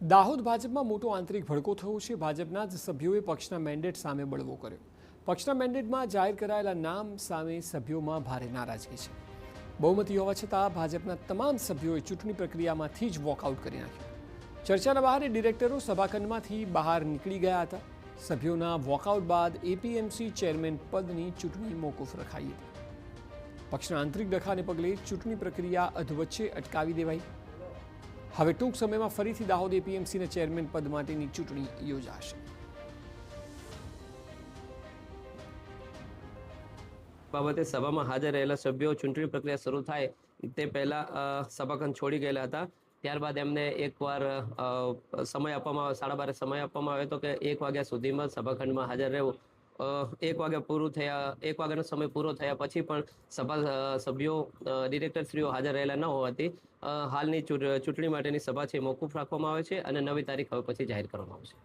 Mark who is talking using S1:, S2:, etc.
S1: દાહોદ ભાજપમાં મોટો આંતરિક ભડકો થયો છે। ભાજપના જ સભ્યોએ પક્ષના મેન્ડેટ સામે બળવો કર્યો। પક્ષના મેન્ડેટમાં જાહેર કરાયેલા નામ સામે સભ્યોમાં ભારે નારાજગી છે। બહુમતી હોવા છતાં ભાજપના તમામ સભ્યોએ ચૂંટણી પ્રક્રિયામાંથી જ વોકઆઉટ કરી નાખ્યું। ચર્ચાના બહારે ડિરેક્ટરો સભાખંડમાંથી બહાર નીકળી ગયા હતા। સભ્યોના વોકઆઉટ બાદ એપીએમસી ચેરમેન પદની ચૂંટણી મોકૂફ રખાઈ હતી। પક્ષના આંતરિક ડખાને પગલે ચૂંટણી પ્રક્રિયા અધવચ્ચે અટકાવી દેવાઈ। હવે ટૂંક સમયમાં ફરીથી દાહોદ એપીએમસીના ચેરમેન પદ માટેની ચૂંટણી યોજાશે।
S2: બાબતે સભામાં હાજર રહેલા સભ્યો ચૂંટણી પ્રક્રિયા શરૂ થાય તે પહેલા સભાખંડ છોડી ગયેલા હતા। ત્યારબાદ એમને એકવાર સમય આપવામાં 12:30 સમય આપવામાં આવ્યો હતો કે 1 વાગ્યા સુધીમાં સભાખંડમાં હાજર રહેવું। 1 વાગ્યા પૂરું થયા 1 વાગ્યાનો સમય પૂરો થયા પછી પણ સભા સભ્યો ડિરેક્ટરશ્રીઓ હાજર રહેલા ન હોવાથી હાલની ચૂંટણી માટેની સભા છે મોકૂફ રાખવામાં આવે છે અને નવી તારીખ હવે પછી જાહેર કરવામાં આવશે।